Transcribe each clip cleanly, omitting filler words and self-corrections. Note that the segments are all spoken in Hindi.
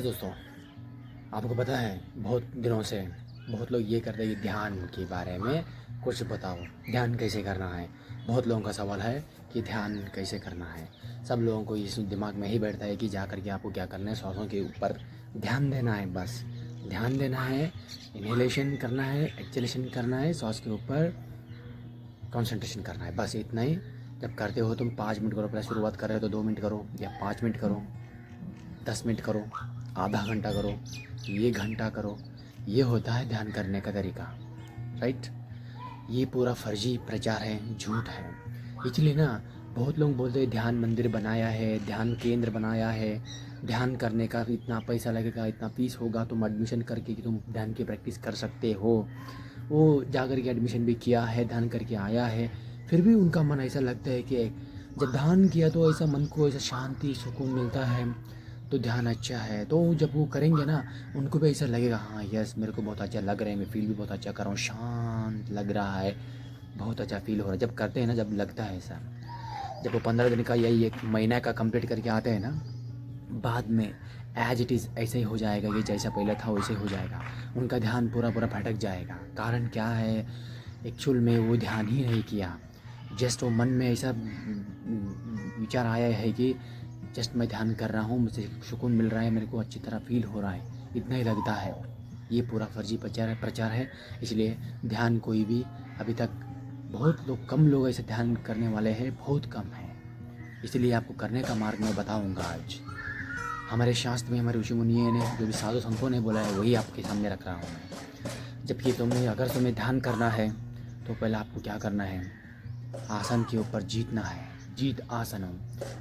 दोस्तों, आपको पता है बहुत दिनों से बहुत लोग ये करते हैं कि ध्यान के बारे में कुछ बताओ, ध्यान कैसे करना है। बहुत लोगों का सवाल है कि ध्यान कैसे करना है। सब लोगों को इस दिमाग में ही बैठता है कि जा कर के आपको क्या करना है, सांसों के ऊपर ध्यान देना है। बस ध्यान देना है, इनहेलेशन करना है, एक्सहेलेशन करना है, सांस के ऊपर कंसंट्रेशन करना है, बस इतना ही। जब करते हो तुम 5 मिनट करो, पहले शुरुआत कर रहे हो तो 2 मिनट करो या 5 मिनट करो, 10 मिनट करो, आधा घंटा करो, 1 घंटा करो। ये होता है ध्यान करने का तरीका, राइट। ये पूरा फर्जी प्रचार है, झूठ है। इसलिए ना बहुत लोग बोलते हैं ध्यान मंदिर बनाया है, ध्यान केंद्र बनाया है, ध्यान करने का इतना पैसा लगेगा, इतना फीस होगा, तुम एडमिशन करके कि तुम ध्यान की प्रैक्टिस कर सकते हो। वो जाकर के एडमिशन भी किया है, ध्यान करके आया है, फिर भी उनका मन ऐसा लगता है कि जब ध्यान किया तो ऐसा मन को ऐसा शांति सुकून मिलता है, तो ध्यान अच्छा है। तो जब वो करेंगे ना, उनको भी ऐसा लगेगा हाँ यस मेरे को बहुत अच्छा लग रहा है, मैं फील भी बहुत अच्छा कर रहा हूँ, शांत लग रहा है, बहुत अच्छा फील हो रहा है। जब करते हैं ना, जब लगता है ऐसा, जब वो 15 दिन का या 1 महीना का कंप्लीट करके आते हैं ना, बाद में एज इट इज़ ऐसे ही हो जाएगा कि जैसा पहले था वैसे हो जाएगा। उनका ध्यान पूरा पूरा भटक जाएगा। कारण क्या है, एक्चुअल में वो ध्यान ही नहीं किया। जस्ट वो मन में ऐसा विचार आया है कि जस्ट मैं ध्यान कर रहा हूँ, मुझे सुकून मिल रहा है, मेरे को अच्छी तरह फील हो रहा है, इतना ही लगता है। ये पूरा फर्जी प्रचार है। इसलिए ध्यान कोई भी अभी तक, बहुत लोग, कम लोग ऐसे ध्यान करने वाले हैं, बहुत कम हैं। इसलिए आपको करने का मार्ग मैं बताऊंगा आज। हमारे शास्त्र में, हमारे ऋषि मुनियों ने, जो भी साधु संतों ने बोला है, वही आपके सामने रख रहा हूँ मैं। जबकि अगर तुम्हें ध्यान करना है तो पहले आपको क्या करना है, आसन के ऊपर जीतना है। जीत आसन।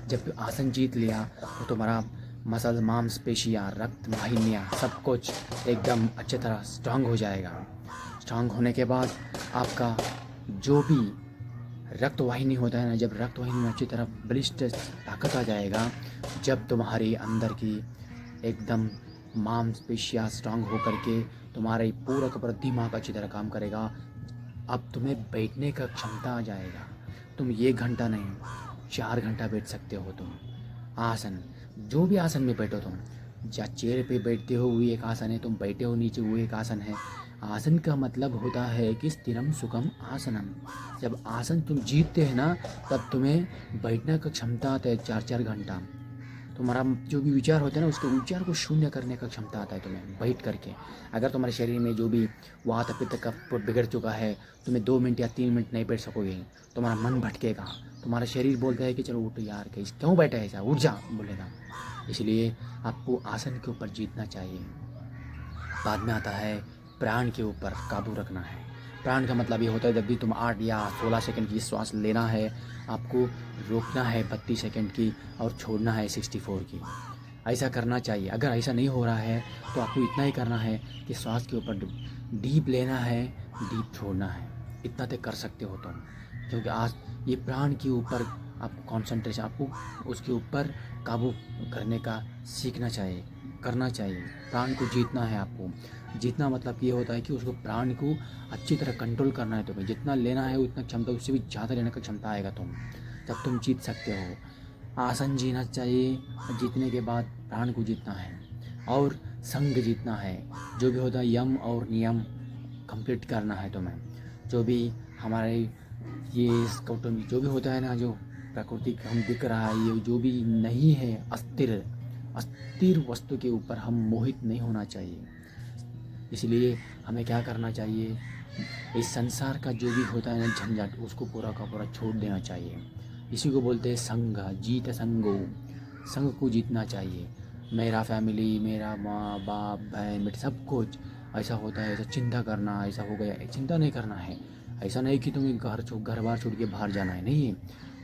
जब आसन जीत लिया तो तुम्हारा मसल, मांसपेशियाँ, रक्त वाहिनियाँ, सब कुछ एकदम अच्छी तरह स्ट्रांग हो जाएगा। स्ट्रांग होने के बाद आपका जो भी रक्त वाहिनी होता है ना, जब रक्त वाहिनी में अच्छी तरह बलिष्ठ ताकत आ जाएगा, जब तुम्हारी अंदर की एकदम मांसपेशियाँ स्ट्रांग होकर के तुम्हारे पूरा का पूरा दिमाग अच्छी तरह काम करेगा, अब तुम्हें बैठने का क्षमता आ जाएगा। तुम 1 घंटा नहीं, 4 घंटा बैठ सकते हो तुम। आसन, जो भी आसन में बैठो तुम, या चेयर पे बैठते हो वो एक आसन है, तुम बैठे हो नीचे वो एक आसन है। आसन का मतलब होता है कि स्थिरम सुखम आसनम। जब आसन तुम जीतते हैं ना, तब तुम्हें बैठने का क्षमता आता है 4-4 घंटा। तुम्हारा जो भी विचार होता है ना, उसके विचार को शून्य करने का क्षमता आता है तुम्हें बैठ करके। अगर तुम्हारे शरीर में जो भी वात पित्त कफ बिगड़ चुका है, तुम्हें 2 मिनट या 3 मिनट नहीं बैठ सकोगे, तुम्हारा मन भटकेगा, तुम्हारा शरीर बोलता है कि चलो उठ यार, क्यों बैठा है ऐसा, उठ जा बोलेगा। इसलिए आपको आसन के ऊपर जीतना चाहिए। बाद में आता है प्राण के ऊपर काबू रखना है। प्राण का मतलब ये होता है जब भी तुम 8 या 16 सेकंड की श्वास लेना है, आपको रोकना है 32 सेकंड की और छोड़ना है 64 की। ऐसा करना चाहिए। अगर ऐसा नहीं हो रहा है तो आपको इतना ही करना है कि श्वास के ऊपर डीप लेना है, डीप छोड़ना है। इतना तक कर सकते हो तुम, क्योंकि आज ये प्राण के ऊपर आपको कॉन्सेंट्रेशन, आपको उसके ऊपर काबू करने का सीखना चाहिए, करना चाहिए। प्राण को जीतना है आपको। जीतना मतलब ये होता है कि उसको, प्राण को अच्छी तरह कंट्रोल करना है तुम्हें। जितना लेना है उतना क्षमता, उससे भी ज़्यादा लेने का क्षमता आएगा जब तुम जीत सकते हो। आसन जीना चाहिए, और जीतने के बाद प्राण को जीतना है और संग जीतना है। जो भी होता है यम और नियम कंप्लीट करना है तुम्हें। जो भी हमारे ये कौटुंबी जो भी होता है ना, जो प्रकृति हम दिख रहा है, ये जो भी नहीं है, अस्थिर वस्तु के ऊपर हम मोहित नहीं होना चाहिए। इसलिए हमें क्या करना चाहिए, इस संसार का जो भी होता है ना झंझट, उसको पूरा का पूरा छोड़ देना चाहिए। इसी को बोलते हैं संग, जीत संगो। संग को जीतना चाहिए। मेरा फैमिली, मेरा माँ बाप बहन बेटे सब कुछ, ऐसा होता है, ऐसा चिंता करना, ऐसा हो गया, चिंता नहीं करना है। ऐसा नहीं कि तुम्हें घर बार छोड़ के बाहर जाना है, नहीं।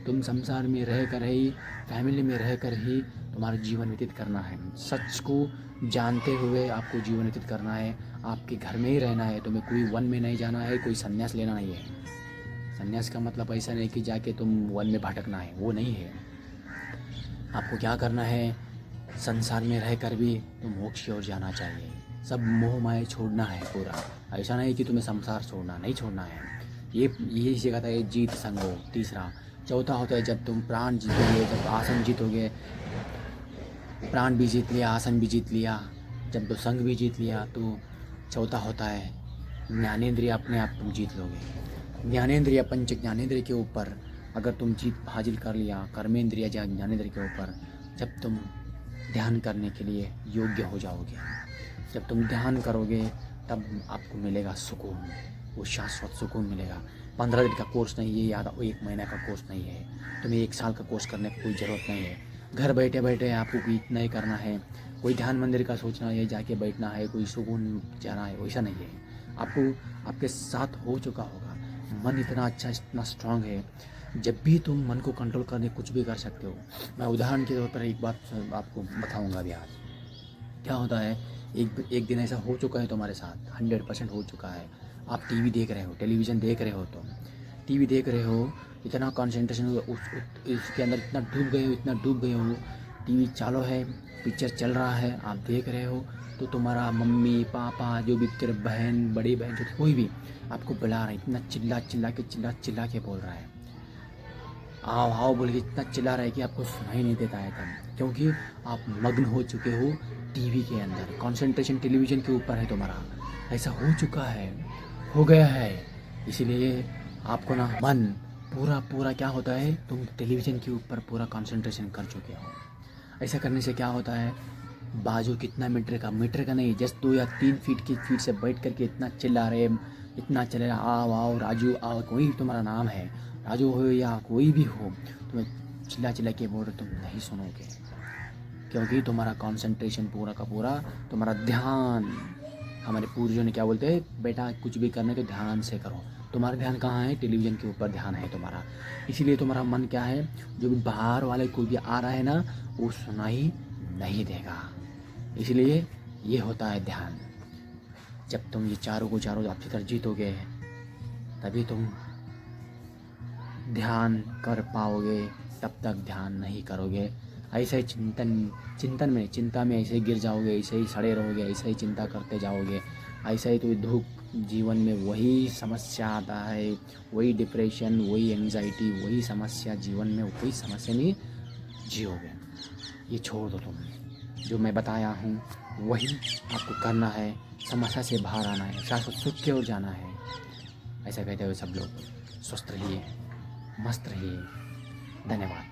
तुम संसार में रह कर ही, फैमिली में रह कर ही तुम्हारा जीवन व्यतीत करना है। सच को जानते हुए आपको जीवन व्यतीत करना है। आपके घर में ही रहना है, तुम्हें कोई वन में नहीं जाना है, कोई संन्यास लेना नहीं है। संन्यास का मतलब ऐसा नहीं कि जाके तुम वन में भटकना है, वो नहीं है। आपको क्या करना है, संसार में रहकर भी तुम मोक्ष की ओर जाना चाहिए। सब मोह माया छोड़ना है पूरा। ऐसा नहीं कि तुम्हें संसार छोड़ना, नहीं छोड़ना है। ये सिखाता है जीत संगो। तीसरा, चौथा होता है जब तुम प्राण जीतोगे, जब आसन जीतोगे, प्राण भी जीत लिया, आसन भी जीत लिया, जब तो संग भी जीत लिया, तो चौथा होता है ज्ञानेंद्रिय। अपने आप तुम जीत लोगे। ज्ञानेंद्रिय, पंच ज्ञानेंद्रिय के ऊपर अगर तुम जीत हासिल कर लिया, कर्मेंद्रिय या ज्ञानेंद्रिय के ऊपर, जब तुम ध्यान करने के लिए योग्य हो जाओगे, जब तुम ध्यान करोगे, तब आपको मिलेगा सुकून, वो शाश्वत सुकून मिलेगा। 15 दिन का कोर्स नहीं है, या 1 महीना का कोर्स नहीं है, तुम्हें 1 साल का कोर्स करने की कोई ज़रूरत नहीं है। घर बैठे बैठे आपको भी इतना ही करना है। कोई ध्यान मंदिर का सोचना है, जाके बैठना है, कोई सुकून जाना है, वैसा नहीं है। आपको आपके साथ हो चुका होगा। मन इतना अच्छा, इतना स्ट्रांग है, जब भी तुम मन को कंट्रोल करने कुछ भी कर सकते हो। मैं उदाहरण के तौर पर एक बात आपको बताऊंगा अभी आज। क्या होता है, एक दिन ऐसा हो चुका है तुम्हारे साथ, 100% हो चुका है। आप टीवी देख रहे हो, टेलीविज़न देख रहे हो, तुम टीवी देख रहे हो, इतना कंसंट्रेशन इसके अंदर इतना डूब गए हो, टीवी चालू है, पिक्चर चल रहा है, आप देख रहे हो, तो तुम्हारा मम्मी पापा, जो भी तेरे बहन, बड़ी बहन, जो कोई भी आपको बुला रहा है, इतना चिल्ला के बोल रहा है, आओ आओ बोल के इतना चिल्ला रहा है कि आपको सुनाई नहीं देता है तब, क्योंकि आप मग्न हो चुके हो टीवी के अंदर। कंसंट्रेशन टेलीविज़न के ऊपर है तुम्हारा। ऐसा हो चुका है, हो गया है। इसीलिए आपको ना मन पूरा क्या होता है, तुम टेलीविज़न के ऊपर पूरा कंसंट्रेशन कर चुके हो। ऐसा करने से क्या होता है, बाजू कितना मीटर का नहीं, जस्ट 2 या 3 फीट से बैठ करके इतना चिल्ला रहे, इतना चले रहा, आओ आओ राजू आओ, कोई तुम्हारा नाम है, राजू हो या कोई भी हो, तुम्हें चिल्ला के बोल रहे, तुम नहीं सुनोगे, क्योंकि तुम्हारा कंसंट्रेशन पूरा का पूरा, तुम्हारा ध्यान, हमारे पूर्वजों ने क्या बोलते हैं, बेटा कुछ भी करने तो ध्यान से करो। तुम्हारा ध्यान कहाँ है, टेलीविज़न के ऊपर ध्यान है तुम्हारा। इसीलिए तुम्हारा मन क्या है, जो भी बाहर वाले कोई भी आ रहा है ना, वो सुनाई नहीं देगा। इसलिए ये होता है ध्यान। जब तुम ये चारों आपकी तरह जीतोगे, तभी तुम ध्यान कर पाओगे। तब तक ध्यान नहीं करोगे, ऐसे ही चिंता में ऐसे ही गिर जाओगे, ऐसे ही सड़े रहोगे, ऐसे ही चिंता करते जाओगे, ऐसे ही तो दुख जीवन में वही समस्या आता है, वही डिप्रेशन, वही एंजाइटी, वही समस्या जीवन में, वही समस्या में जियोगे। ये छोड़ दो, तुम जो मैं बताया हूँ वही आपको करना है, समस्या से बाहर आना है, शाश्वत सुख की ओर जाना है। ऐसा कहते हुए सब लोग स्वस्थ रहिए, मस्त रहिए। धन्यवाद।